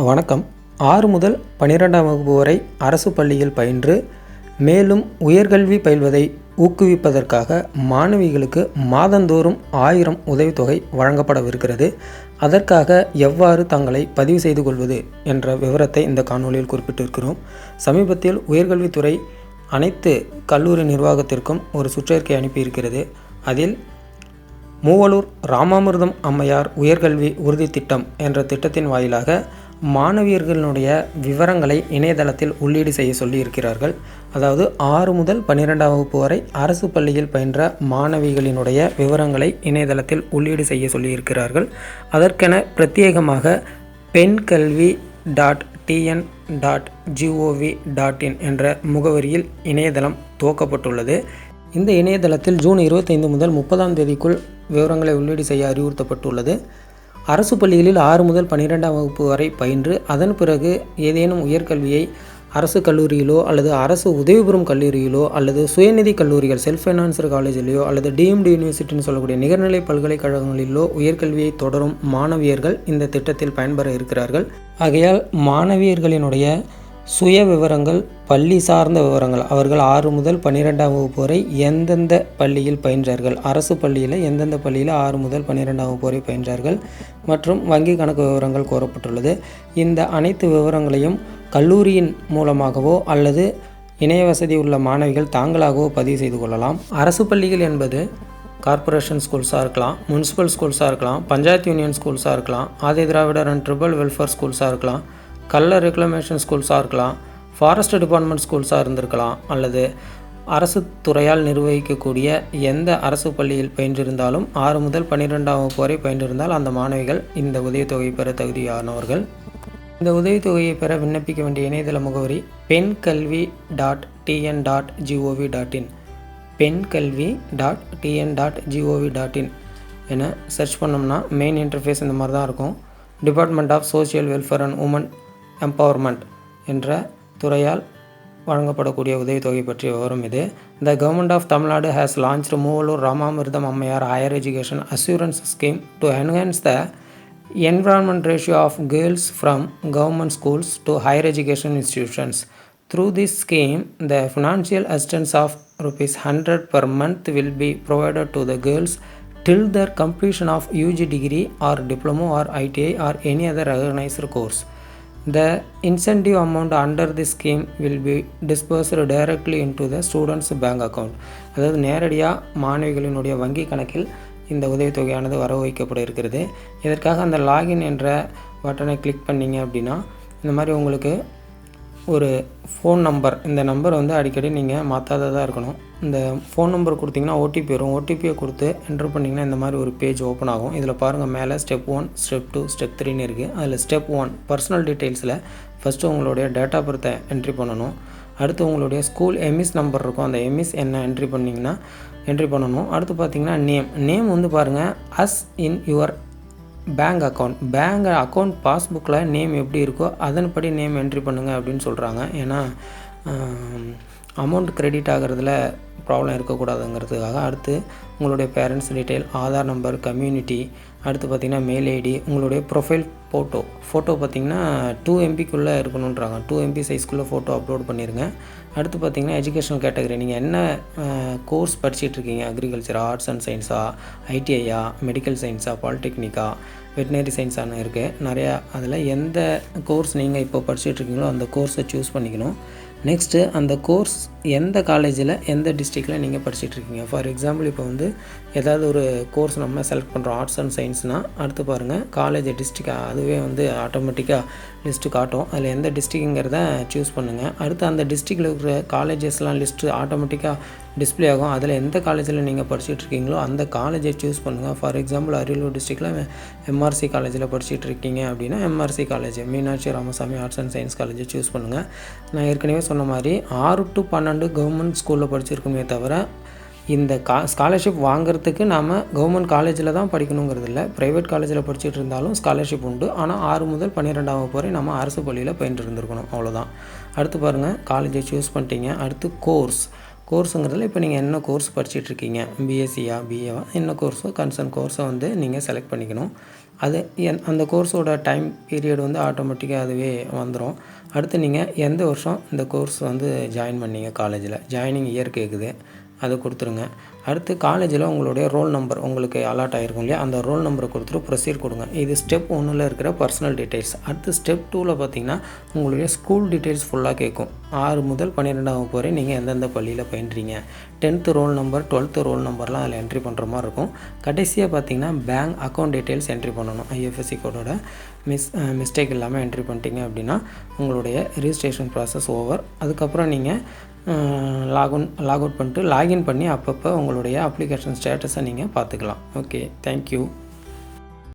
வணக்கம். 6 முதல் 12ஆம் வகுப்பு வரை அரசு பள்ளியில் பயின்று மேலும் உயர்கல்வி பயில்வதை ஊக்குவிப்பதற்காக மாணவிகளுக்கு மாதந்தோறும் 1000 உதவித்தொகை வழங்கப்படவிருக்கிறது. அதற்காக எவ்வாறு தங்களை பதிவு செய்து கொள்வது என்ற விவரத்தை இந்த காணொலியில் குறிப்பிட்டிருக்கிறோம். சமீபத்தில் உயர்கல்வித்துறை அனைத்து கல்லூரி நிர்வாகத்திற்கும் ஒரு சுற்றறிக்கை அனுப்பியிருக்கிறது. அதில் மூவலூர் ராமாமிர்தம் அம்மையார் உயர்கல்வி உறுதி திட்டம் என்ற திட்டத்தின் வாயிலாக மாணவியர்களுடைய விவரங்களை இணையதளத்தில் உள்ளீடு செய்ய சொல்லியிருக்கிறார்கள். அதாவது 6 முதல் 12ஆம் வகுப்பு வரை அரசு பள்ளியில் பயின்ற மாணவிகளினுடைய விவரங்களை இணையதளத்தில் உள்ளீடு செய்ய சொல்லியிருக்கிறார்கள். அதற்கென பிரத்யேகமாக penkalvi.tn.gov.in என்ற முகவரியில் இணையதளம் துவக்கப்பட்டுள்ளது. இந்த இணையதளத்தில் ஜூன் 25 முதல் 30ஆம் தேதிக்குள் விவரங்களை உள்ளீடு செய்ய அறிவுறுத்தப்பட்டுள்ளது. அரசு பள்ளிகளில் 6 முதல் 12ஆம் வகுப்பு வரை பயின்று அதன் பிறகு ஏதேனும் உயர்கல்வியை அரசு கல்லூரியிலோ அல்லது அரசு உதவி பெறும் கல்லூரியிலோ அல்லது சுயநிதி கல்லூரிகள் செல்ஃப் ஃபைனான்சர் காலேஜிலேயோ அல்லது டிஎம்டி யூனிவர்சிட்டின்னு சொல்லக்கூடிய நிகர்நிலை பல்கலைக்கழகங்களிலோ உயர்கல்வியை தொடரும் மாணவியர்கள் இந்த திட்டத்தில் பயன்பெற இருக்கிறார்கள். ஆகையால் மாணவியர்களினுடைய சுய விவரங்கள், பள்ளி சார்ந்த விவரங்கள், அவர்கள் 6 முதல் 12ஆம் வகுப்பு வரை எந்தெந்த பள்ளியில் பயின்றார்கள், அரசு பள்ளியில் எந்தெந்த பள்ளியில் 6 முதல் 12ஆம் வகுப்பு வரை பயின்றார்கள் மற்றும் வங்கி கணக்கு விவரங்கள் கோரப்பட்டுள்ளது. இந்த அனைத்து விவரங்களையும் கல்லூரியின் மூலமாகவோ அல்லது இணைய வசதி உள்ள மாணவிகள் தாங்களாகவோ பதிவு செய்து கொள்ளலாம். அரசு பள்ளிகள் என்பது கார்ப்பரேஷன் ஸ்கூல்ஸாக இருக்கலாம், முனிசிபல் ஸ்கூல்ஸாக இருக்கலாம், பஞ்சாயத்து யூனியன் ஸ்கூல்ஸாக இருக்கலாம், Adi Dravidar and triple welfare ஸ்கூல்ஸாக இருக்கலாம், கல்லர் ரெக்ளமேஷன் ஸ்கூல்ஸாக இருக்கலாம், ஃபாரஸ்ட் டிபார்ட்மெண்ட் ஸ்கூல்ஸாக இருந்திருக்கலாம், அல்லது அரசு துறையால் நிர்வகிக்கக்கூடிய எந்த அரசு பள்ளியில் பயின்றிருந்தாலும் 6 முதல் 12ஆம் வகுப்பு வரை பயின்றிருந்தால் அந்த மாணவிகள் இந்த உதவித்தொகை பெற தகுதியானவர்கள். இந்த உதவித்தொகையை பெற விண்ணப்பிக்க வேண்டிய இணையதள முகவரி penkalvi.tn.gov.in penkalvi.tn.gov.in என சர்ச் பண்ணோம்னா மெயின் இன்டர்ஃபேஸ் இந்த மாதிரி தான் இருக்கும். Department of social welfare and women empowerment என்ற துறையால் வழங்கப்படக்கூடிய உதவித்தொகை பற்றிய விவரம் இது. The Government of TamilNadu has launched Moovalur Ramamirtham Ammaiyar Higher Education Assurance Scheme to enhance the enrolment ratio of girls from government schools to higher education institutions. Through this scheme, the financial assistance of ₹100 per month will be provided to the girls till their completion of UG degree or diploma or ITI or any other recognized course. The incentive amount under this scheme will be disbursed directly into the students' bank account. அதாவது நேரடியாக மாணவிகளினுடைய வங்கி கணக்கில் இந்த உதவித்தொகையானது வரவு வைக்கப்பட இருக்கிறது. இதற்காக அந்த லாகின் என்ற பட்டனை கிளிக் பண்ணிங்க அப்படின்னா இந்த மாதிரி உங்களுக்கு ஒரு ஃபோன் நம்பர், இந்த நம்பர் அடிக்கடி நீங்கள் மாற்றாததாக இருக்கணும். இந்த ஃபோன் நம்பர் கொடுத்திங்கன்னா ஓடிபி வரும். ஓடிபியை கொடுத்து என்ட்ரு பண்ணிங்கன்னா இந்த மாதிரி ஒரு பேஜ் ஓப்பன் ஆகும். இதில் பாருங்கள், மேலே ஸ்டெப் 1, ஸ்டெப் 2, ஸ்டெப் 3ன்னு இருக்குது. அதில் ஸ்டெப் 1 பர்சனல் டீட்டெயில்ஸில் ஃபஸ்ட்டு உங்களுடைய டேட் ஆஃப் பர்த்தை என்ட்ரி பண்ணணும். அடுத்து உங்களுடைய ஸ்கூல் எம்இஸ் நம்பர் இருக்கும், அந்த எம்இஸ் என்ன என்ட்ரி பண்ணணும். அடுத்து பார்த்திங்கன்னா நேம் பாருங்கள், as in your bank account பாஸ்புக்கில் நேம் எப்படி இருக்கோ அதன்படி நேம் என்ட்ரி பண்ணுங்கள் அப்படின்னு சொல்கிறாங்க. ஏன்னா அமௌண்ட் கிரெடிட் ஆகிறதுல ப்ராப்ளம் இருக்கக்கூடாதுங்கிறதுக்காக. அடுத்து உங்களுடைய parents detail, Aadhaar number, community, அடுத்து பார்த்திங்கன்னா மெயில் ஐடி, உங்களுடைய ப்ரொஃபைல் ஃபோட்டோ பார்த்திங்கன்னா 2 MBக்குள்ளே இருக்கணுன்றாங்க. 2 MB சைஸ்க்குள்ளே ஃபோட்டோ அப்லோட் பண்ணிடுங்க. அடுத்து பார்த்திங்கன்னா எஜுகேஷனல் கேட்டகரி, நீங்கள் என்ன கோர்ஸ் படிச்சிட்ருக்கீங்க, அக்ரிகல்ச்சரா, ஆர்ட்ஸ் அண்ட் சயின்ஸா, ஐடிஐயா, மெடிக்கல் சயின்ஸா, பாலிடெக்னிக்கா, வெட்டினரி சயின்ஸானு இருக்குது நிறையா. அதில் எந்த கோர்ஸ் நீங்கள் இப்போ படிச்சிட்ருக்கீங்களோ அந்த கோர்ஸை சூஸ் பண்ணிக்கணும். நெக்ஸ்ட்டு அந்த கோர்ஸ் எந்த காலேஜில் எந்த டிஸ்ட்ரிக்டில் நீங்கள் படிச்சிட்ருக்கீங்க. ஃபார் எக்ஸாம்பிள் இப்போ ஏதாவது ஒரு கோர்ஸ் நம்ம செலக்ட் பண்ணுறோம், ஆர்ட்ஸ் அண்ட் சயின்ஸ்னால் அடுத்து பாருங்கள் காலேஜ் டிஸ்ட்ரிக்ட், அதுவே ஆட்டோமேட்டிக்காக லிஸ்ட்டு காட்டும். அதில் எந்த டிஸ்ட்ரிக்ட்டுங்கிறத சூஸ் பண்ணுங்கள். அடுத்து அந்த டிஸ்ட்ரிக்டில் இருக்கிற காலேஜஸ்லாம் லிஸ்ட்டு ஆட்டோமேட்டிக்காக டிஸ்பிளே ஆகும். அதில் எந்த காலேஜில் நீங்கள் படிச்சிட்ருக்கீங்களோ அந்த காலேஜை சூஸ் பண்ணுங்கள். ஃபார் எக்ஸாம்பிள் அரியலூர் டிஸ்ட்ரிக்டில் எம்ஆர்சி காலேஜில் படிச்சிட்ருக்கீங்க அப்படின்னா MRC college, Meenakshi Ramasamy arts and science காலேஜை சூஸ் பண்ணுங்கள். நான் ஏற்கனவே சொன்ன மாதிரி 6 to 12 கவர்மெண்ட் ஸ்கூலில் படிச்சிருக்கோமே தவிர இந்த ஸ்காலர்ஷிப் வாங்குறதுக்கு நாம் கவர்மெண்ட் காலேஜில் தான் படிக்கணுங்கிறது இல்லை. ப்ரைவேட் காலேஜில் படிச்சுட்டு இருந்தாலும் ஸ்காலர்ஷிப் உண்டு. ஆனால் 6 முதல் 12ஆம் வகுப்பு வரை நம்ம அரசு பள்ளியில் பயின்று இருந்திருக்கணும், அவ்வளோதான். அடுத்து பாருங்கள், காலேஜை சூஸ் பண்ணிட்டீங்க. அடுத்து கோர்ஸுங்கிறதுல இப்போ நீங்கள் என்ன கோர்ஸ் படிச்சிட்ருக்கீங்க, பிஎஸ்சியா, பிஏவா, என்ன கோர்ஸோ கன்சர்ன் கோர்ஸை நீங்கள் செலக்ட் பண்ணிக்கணும். அது அந்த கோர்ஸோட டைம் பீரியட் வந்து ஆட்டோமேட்டிக்காக அதுவே வந்துடும். அடுத்து நீங்கள் எந்த வருஷம் இந்த கோர்ஸ் வந்து ஜாயின் பண்ணீங்க காலேஜில், ஜாயினிங் இயர் கேட்குது, அது கொடுத்துருங்க. அடுத்து காலேஜில் உங்களுடைய ரோல் நம்பர் உங்களுக்கு அலாட் ஆகிருக்கும் இல்லையா, அந்த ரோல் நம்பரை கொடுத்துட்டு ப்ரொசீட் கொடுங்க. இது ஸ்டெப் 1ல் இருக்கிற பர்சனல் டீட்டெயில்ஸ். அடுத்து ஸ்டெப் 2ல் பார்த்திங்கன்னா உங்களுடைய ஸ்கூல் டீட்டெயில்ஸ் ஃபுல்லாக கேட்கும். 6 முதல் 12ஆம் வகுப்பு வரை நீங்கள் எந்தெந்த பள்ளியில் பயின்றீங்க, 10th roll number 12th role நம்பர்லாம் அதில் என்ட்ரி பண்ணுற மாதிரி இருக்கும். கடைசியாக பார்த்திங்கன்னா பேங்க் அக்கௌண்ட் டீட்டெயில்ஸ் என்ட்ரி பண்ணணும். ஐஎஃப்எஸ்சி கோடோட மிஸ்டேக் இல்லாமல் என்ட்ரி பண்ணிட்டீங்க அப்படின்னா உங்களுடைய ரிஜிஸ்ட்ரேஷன் ப்ராசஸ் ஓவர். அதுக்கப்புறம் நீங்கள் லாக் அவுட் பண்ணிட்டு லாகின் பண்ணி அப்பப்போ உங்களுடைய அப்ளிகேஷன் ஸ்டேட்டஸை நீங்கள் பார்த்துக்கலாம். Okay, thank you.